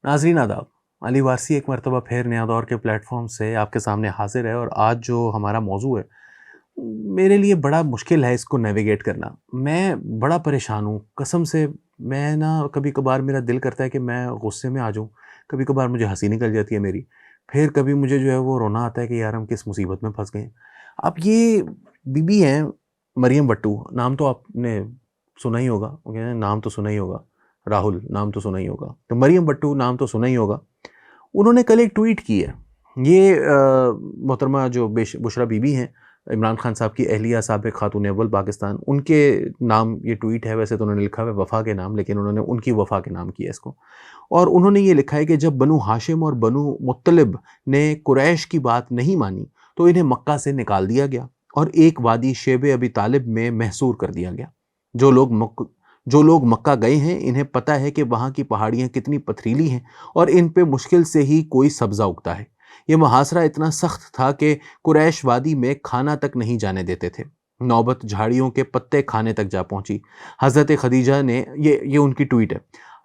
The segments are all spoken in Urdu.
ناظرین آداب، علی وارسی ایک مرتبہ پھر نیا دور کے پلیٹ فارم سے آپ کے سامنے حاضر ہے، اور آج جو ہمارا موضوع ہے میرے لیے بڑا مشکل ہے اس کو نیویگیٹ کرنا۔ میں بڑا پریشان ہوں قسم سے۔ میں کبھی کبھار میرا دل کرتا ہے کہ میں غصے میں آ جاؤں، کبھی کبھار مجھے ہنسی نکل جاتی ہے میری، پھر کبھی مجھے جو ہے وہ رونا آتا ہے کہ یار ہم کس مصیبت میں پھنس گئے ہیں۔ اب یہ بی بی ہیں مریم بٹو، نام تو آپ نے سنا ہی ہوگا، نام تو سنا ہی ہوگا، راہل نام تو سنا ہی ہوگا، تو مریم بٹو نام تو سنا ہی ہوگا۔ انہوں نے کل ایک ٹویٹ کی ہے۔ یہ محترمہ جو بشرا بی بی ہیں، عمران خان صاحب کی اہلیہ، سابق خاتون اول پاکستان، ان کے نام یہ ٹویٹ ہے۔ ویسے تو انہوں نے لکھا ہے وفا کے نام، لیکن انہوں نے ان کی وفا کے نام کیا اس کو، اور انہوں نے یہ لکھا ہے کہ جب بنو ہاشم اور بنو مطلب نے قریش کی بات نہیں مانی تو انہیں مکہ سے نکال دیا گیا اور ایک وادی شیب ابی طالب میں محصور کر دیا گیا۔ جو لوگ مکہ گئے ہیں انہیں پتہ ہے کہ وہاں کی پہاڑیاں کتنی پتھریلی ہیں اور ان پہ مشکل سے ہی کوئی سبزہ اگتا ہے۔ یہ محاصرہ اتنا سخت تھا کہ قریش وادی میں کھانا تک نہیں جانے دیتے تھے، نوبت جھاڑیوں کے پتے کھانے تک جا پہنچی۔ حضرت خدیجہ نے یہ ان کی ٹویٹ ہے،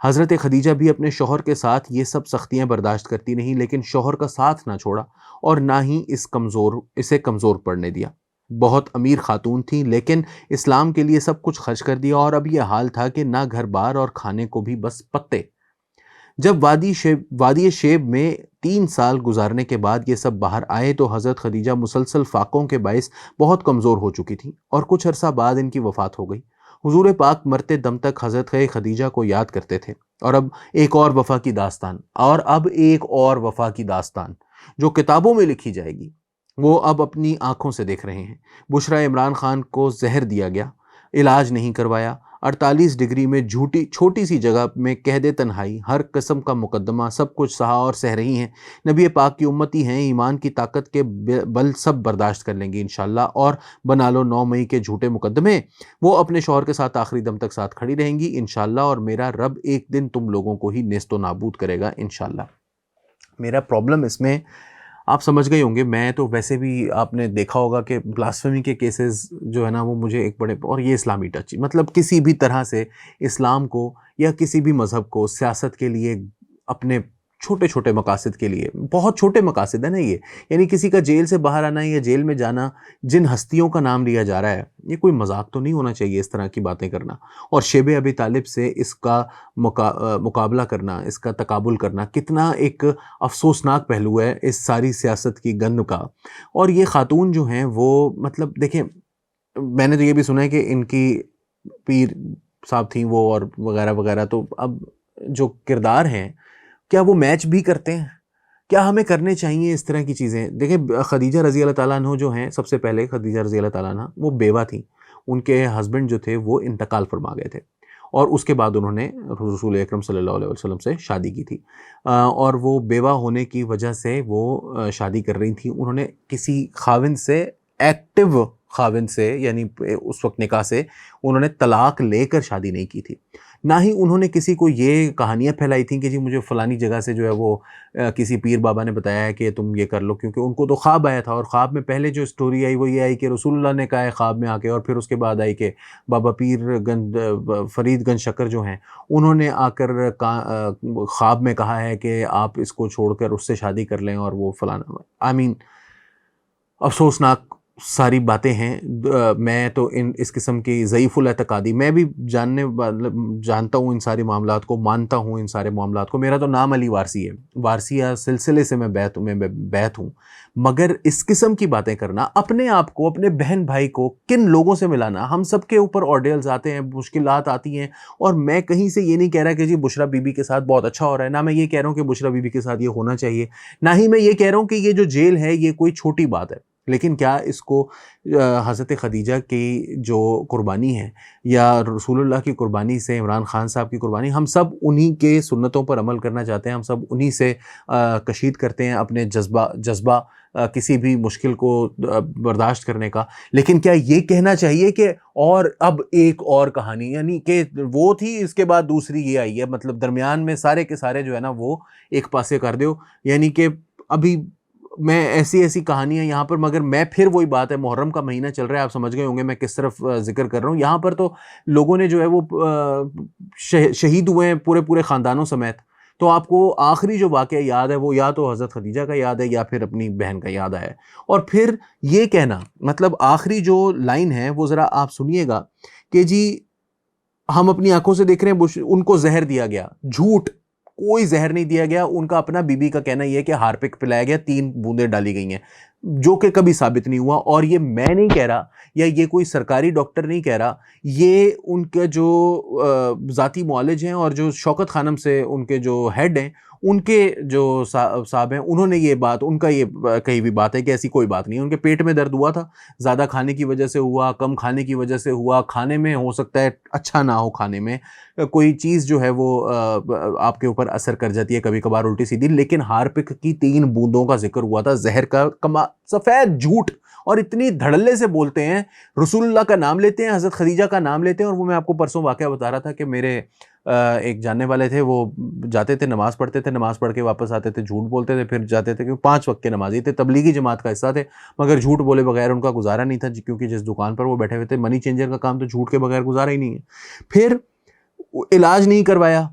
حضرت خدیجہ بھی اپنے شوہر کے ساتھ یہ سب سختیاں برداشت کرتی نہیں، لیکن شوہر کا ساتھ نہ چھوڑا اور نہ ہی اسے کمزور پڑنے دیا۔ بہت امیر خاتون تھیں لیکن اسلام کے لیے سب کچھ خرچ کر دیا، اور اب یہ حال تھا کہ نہ گھر بار اور کھانے کو بھی بس پتے۔ جب وادی شیب میں 3 سال گزارنے کے بعد یہ سب باہر آئے تو حضرت خدیجہ مسلسل فاقوں کے باعث بہت کمزور ہو چکی تھیں اور کچھ عرصہ بعد ان کی وفات ہو گئی۔ حضور پاک مرتے دم تک حضرت خدیجہ کو یاد کرتے تھے، اور اب ایک اور وفا کی داستان جو کتابوں میں لکھی جائے گی وہ اب اپنی آنکھوں سے دیکھ رہے ہیں۔ بشرا عمران خان کو زہر دیا گیا، علاج نہیں کروایا، 48 ڈگری میں چھوٹی سی جگہ میں قید تنہائی، ہر قسم کا مقدمہ، سب کچھ سہا اور سہ رہی ہیں۔ نبی پاک کی امتی ہیں، ایمان کی طاقت کے بل سب برداشت کر لیں گی انشاءاللہ، اور بنا لو 9 مئی کے جھوٹے مقدمے، وہ اپنے شوہر کے ساتھ آخری دم تک ساتھ کھڑی رہیں گی انشاءاللہ، اور میرا رب ایک دن تم لوگوں کو ہی نیست و نابود کرے گا انشاءاللہ۔ میرا پرابلم اس میں آپ سمجھ گئے ہوں گے، میں تو ویسے بھی آپ نے دیکھا ہوگا کہ بلاسفیمی کے کیسز جو ہے نا وہ مجھے ایک بڑے، اور یہ اسلامی ٹچ، مطلب کسی بھی طرح سے اسلام کو یا کسی بھی مذہب کو سیاست کے لیے، اپنے چھوٹے چھوٹے مقاصد کے لیے، بہت چھوٹے مقاصد ہیں نا یہ، یعنی کسی کا جیل سے باہر آنا یا جیل میں جانا، جن ہستیوں کا نام لیا جا رہا ہے، یہ کوئی مذاق تو نہیں ہونا چاہیے اس طرح کی باتیں کرنا، اور شیب ابی طالب سے اس کا مقابلہ کرنا، اس کا تقابل کرنا، کتنا ایک افسوسناک پہلو ہے اس ساری سیاست کی گند کا۔ اور یہ خاتون جو ہیں وہ، مطلب دیکھیں، میں نے تو یہ بھی سنا ہے کہ ان کی پیر صاحب تھیں وہ، اور وغیرہ وغیرہ، تو اب جو کردار ہیں کیا وہ میچ بھی کرتے ہیں؟ کیا ہمیں کرنے چاہیے اس طرح کی چیزیں؟ دیکھیں خدیجہ رضی اللہ تعالیٰ عنہ جو ہیں، سب سے پہلے خدیجہ رضی اللہ تعالیٰ عنہ وہ بیوہ تھیں، ان کے ہسبینڈ جو تھے وہ انتقال فرما گئے تھے، اور اس کے بعد انہوں نے رسول اکرم صلی اللہ علیہ وسلم سے شادی کی تھی، اور وہ بیوہ ہونے کی وجہ سے وہ شادی کر رہی تھیں، انہوں نے کسی خاوند سے، ایکٹیو خاوند سے، یعنی اس وقت نکاح سے انہوں نے طلاق لے کر شادی نہیں کی تھی، نہ ہی انہوں نے کسی کو یہ کہانیاں پھیلائی تھیں کہ جی مجھے فلانی جگہ سے جو ہے وہ کسی پیر بابا نے بتایا ہے کہ تم یہ کر لو، کیونکہ ان کو تو خواب آیا تھا، اور خواب میں پہلے جو سٹوری آئی وہ یہ آئی کہ رسول اللہ نے کہا ہے خواب میں آ کے، اور پھر اس کے بعد آئی کہ بابا فرید گنج شکر جو ہیں انہوں نے آ کر خواب میں کہا ہے کہ آپ اس کو چھوڑ کر اس سے شادی کر لیں، اور وہ فلانا، افسوسناک ساری باتیں ہیں۔ میں تو اس قسم کی ضعیف الاعتقادی، میں بھی جانتا ہوں ان سارے معاملات کو، مانتا ہوں ان سارے معاملات کو، میرا تو نام علی وارسی ہے، وارثیہ سلسلے سے میں بیت ہوں، مگر اس قسم کی باتیں کرنا، اپنے آپ کو، اپنے بہن بھائی کو کن لوگوں سے ملانا، ہم سب کے اوپر آرڈیلز آتے ہیں، مشکلات آتی ہیں، اور میں کہیں سے یہ نہیں کہہ رہا کہ جی بشرا بی بی کے ساتھ بہت اچھا ہو رہا ہے، نہ میں یہ کہہ رہا ہوں کہ بشرا بی بی کے ساتھ یہ ہونا چاہیے، نہ ہی میں یہ کہہ رہا ہوں کہ یہ جو جیل ہے یہ کوئی چھوٹی بات ہے، لیکن کیا اس کو حضرت خدیجہ کی جو قربانی ہے، یا رسول اللہ کی قربانی سے، عمران خان صاحب کی قربانی، ہم سب انہی کے سنتوں پر عمل کرنا چاہتے ہیں، ہم سب انہی سے کشید کرتے ہیں اپنے جذبہ کسی بھی مشکل کو برداشت کرنے کا، لیکن کیا یہ کہنا چاہیے کہ اور اب ایک اور کہانی، یعنی کہ وہ تھی اس کے بعد دوسری یہ آئی ہے، مطلب درمیان میں سارے کے سارے جو ہے نا وہ ایک پاسے کر دیو، یعنی کہ ابھی میں ایسی کہانیاں یہاں پر، مگر میں پھر وہی بات ہے، محرم کا مہینہ چل رہا ہے، آپ سمجھ گئے ہوں گے میں کس طرف ذکر کر رہا ہوں، یہاں پر تو لوگوں نے جو ہے وہ شہید ہوئے ہیں پورے خاندانوں سمیت، تو آپ کو آخری جو واقعہ یاد ہے وہ یا تو حضرت خدیجہ کا یاد ہے یا پھر اپنی بہن کا یاد ہے. اور پھر یہ کہنا، مطلب آخری جو لائن ہے وہ ذرا آپ سنیے گا کہ جی ہم اپنی آنکھوں سے دیکھ رہے ہیں ان کو زہر دیا گیا. جھوٹ، کوئی زہر نہیں دیا گیا. ان کا اپنا بی بی کا کہنا یہ ہے کہ ہارپک پلایا گیا، 3 بوندیں ڈالی گئی ہیں، جو کہ کبھی ثابت نہیں ہوا. اور یہ میں نہیں کہہ رہا یا یہ کوئی سرکاری ڈاکٹر نہیں کہہ رہا، یہ ان کے جو ذاتی معالج ہیں اور جو شوکت خانم سے ان کے جو ہیڈ ہیں ان کے جو صاحب ہیں، انہوں نے یہ بات، ان کا یہ کہی بھی بات ہے کہ ایسی کوئی بات نہیں. ان کے پیٹ میں درد ہوا تھا، زیادہ کھانے کی وجہ سے ہوا، کم کھانے کی وجہ سے ہوا، کھانے میں ہو سکتا ہے اچھا نہ ہو، کھانے میں کوئی چیز جو ہے وہ آپ کے اوپر اثر کر جاتی ہے کبھی کبھار الٹی سیدھی. لیکن ہارپک کی 3 بوندوں کا ذکر ہوا تھا، زہر کا. سفید جھوٹ. اور اتنی دھڑلے سے بولتے ہیں، رسول اللہ کا نام لیتے ہیں، حضرت خدیجہ کا نام لیتے ہیں. اور وہ میں آپ کو پرسوں واقعہ بتا رہا تھا کہ میرے ایک جاننے والے تھے، وہ جاتے تھے نماز پڑھتے تھے، نماز پڑھ کے واپس آتے تھے، جھوٹ بولتے تھے، پھر جاتے تھے، کیونکہ 5 وقت کے نمازی تھے، تبلیغی جماعت کا حصہ تھے، مگر جھوٹ بولے بغیر ان کا گزارا نہیں تھا، کیونکہ جس دکان پر وہ بیٹھے ہوئے تھے، منی چینجر کا کام تو جھوٹ کے بغیر گزارا ہی نہیں ہے. پھر علاج نہیں کروایا،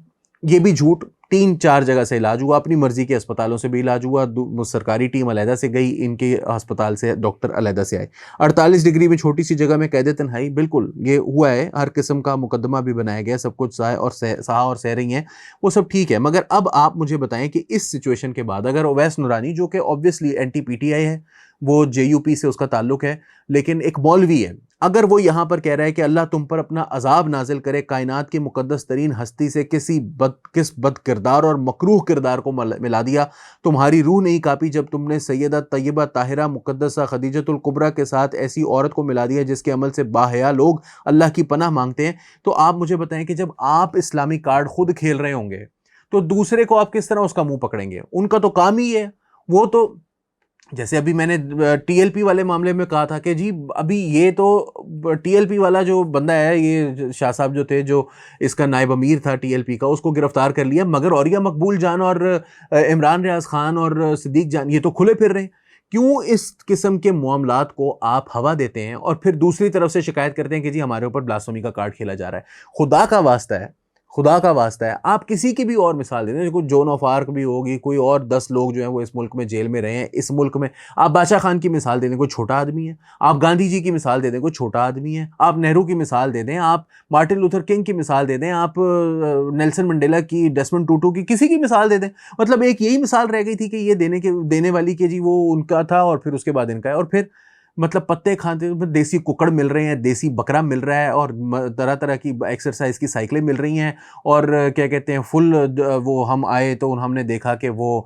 یہ بھی جھوٹ. 3-4 جگہ سے علاج ہوا، اپنی مرضی کے اسپتالوں سے بھی علاج ہوا، سرکاری ٹیم علیحدہ سے گئی، ان کے ہسپتال سے ڈاکٹر علیحدہ سے آئے. 48 ڈگری میں چھوٹی سی جگہ میں قید تنہائی، بالکل یہ ہوا ہے، ہر قسم کا مقدمہ بھی بنایا گیا، سب کچھ سہا اور سہ رہی ہیں، وہ سب ٹھیک ہے. مگر اب آپ مجھے بتائیں کہ اس سچویشن کے بعد اگر اویس نورانی، جو کہ obviously anti P T I ہے، وہ جے یو پی سے اس کا تعلق ہے، لیکن ایک مولوی ہے، اگر وہ یہاں پر کہہ رہا ہے کہ اللہ تم پر اپنا عذاب نازل کرے، کائنات کی مقدس ترین ہستی سے کس بد کردار اور مکروہ کردار کو ملا دیا، تمہاری روح نہیں کاپی جب تم نے سیدہ طیبہ طاہرہ مقدسہ خدیجۃ الکبریٰ کے ساتھ ایسی عورت کو ملا دیا جس کے عمل سے باحیا لوگ اللہ کی پناہ مانگتے ہیں. تو آپ مجھے بتائیں کہ جب آپ اسلامی کارڈ خود کھیل رہے ہوں گے تو دوسرے کو آپ کس طرح اس کا منہ پکڑیں گے؟ ان کا تو کام ہی ہے. وہ تو جیسے ابھی میں نے ٹی ایل پی والے معاملے میں کہا تھا کہ جی ابھی یہ تو ٹی ایل پی والا جو بندہ ہے، یہ شاہ صاحب جو تھے، جو اس کا نائب امیر تھا ٹی ایل پی کا، اس کو گرفتار کر لیا، مگر اوریہ مقبول جان اور عمران ریاض خان اور صدیق جان یہ تو کھلے پھر رہے ہیں. کیوں اس قسم کے معاملات کو آپ ہوا دیتے ہیں اور پھر دوسری طرف سے شکایت کرتے ہیں کہ جی ہمارے اوپر بلاسفیمی کا کارڈ کھیلا جا رہا ہے؟ خدا کا واسطہ ہے، خدا کا واسطہ ہے، آپ کسی کی بھی اور مثال دے دیں، کوئی جون آف آرک بھی ہوگی، کوئی اور 10 لوگ جو ہیں وہ اس ملک میں جیل میں رہے ہیں. اس ملک میں آپ بادشاہ خان کی مثال دے دیں، کوئی چھوٹا آدمی ہے. آپ گاندھی جی کی مثال دے دیں، کوئی چھوٹا آدمی ہے. آپ نہرو کی مثال دے دیں، آپ مارٹن لوتھر کنگ کی مثال دے دیں، آپ نیلسن منڈیلا کی، ڈیسمنڈ ٹوٹو کی، کسی کی مثال دے دیں. مطلب ایک یہی مثال رہ گئی تھی کہ یہ دینے والی کہ جی وہ ان کا تھا اور پھر اس کے بعد ان کا ہے. اور پھر مطلب پتے کھاتے، دیسی ککڑ مل رہے ہیں، دیسی بکرا مل رہا ہے، اور طرح طرح کی ایکسرسائز کی سائیکلیں مل رہی ہیں. اور کیا کہتے ہیں، فل وہ ہم آئے تو ہم نے دیکھا کہ وہ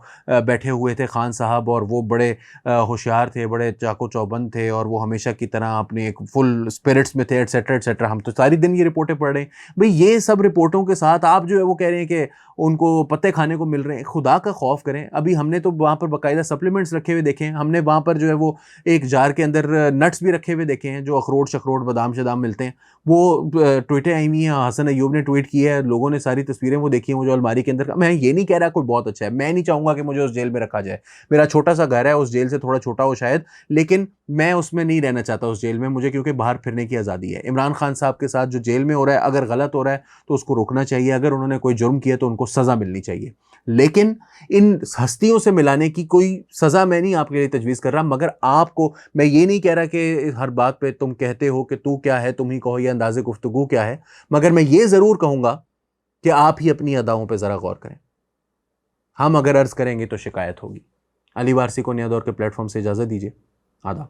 بیٹھے ہوئے تھے خان صاحب، اور وہ بڑے ہوشیار تھے، بڑے چاقو چوبند تھے، اور وہ ہمیشہ کی طرح اپنے ایک فل اسپرٹس میں تھے، ایٹسیٹرا ایٹسیٹرا. ہم تو ساری دن یہ رپورٹیں پڑھ رہے ہیں. بھئی یہ سب رپورٹوں کے ساتھ آپ جو ہے وہ کہہ رہے ہیں کہ ان کو پتے کھانے کو مل رہے ہیں. خدا کا خوف کریں. ابھی ہم نے تو وہاں پر باقاعدہ سپلیمنٹس رکھے ہوئے دیکھے ہیں، ہم نے وہاں پر جو ہے وہ ایک جار کے اندر نٹس بھی رکھے ہوئے دیکھے ہیں، جو اخروٹ شخروٹ بادام شدام ملتے ہیں. وہ ٹویٹیں آئی ہوئی ہیں، حسن ایوب نے ٹویٹ کی ہے، لوگوں نے ساری تصویریں وہ دیکھی ہیں، وہ جو الماری کے اندر. میں یہ نہیں کہہ رہا کوئی بہت اچھا ہے، میں نہیں چاہوں گا کہ مجھے اس جیل میں رکھا جائے. میرا چھوٹا سا گھر ہے، اس جیل سے تھوڑا چھوٹا ہو شاید، لیکن میں اس میں نہیں رہنا چاہتا، اس جیل میں مجھے، کیونکہ باہر پھرنے کی آزادی ہے. عمران خان صاحب کے ساتھ جو جیل میں ہو رہا ہے، اگر غلط ہو رہا ہے تو اس کو روکنا چاہیے، اگر انہوں نے کوئی جرم کیا تو ان کو سزا ملنی چاہیے. لیکن ان ہستیوں سے ملانے کی کوئی سزا میں نہیں آپ کے لیے تجویز کر رہا. مگر آپ کو میں یہ نہیں کہہ رہا کہ ہر بات پہ تم کہتے ہو کہ تو کیا ہے، تم ہی کہو یہ انداز گفتگو کیا ہے، مگر میں یہ ضرور کہوں گا کہ آپ ہی اپنی اداؤں پہ ذرا غور کریں. ہم اگر عرض کریں گے تو شکایت ہوگی. علی وارثی کو نیا دور کے پلیٹ فارم سے اجازت دیجیے. آداب.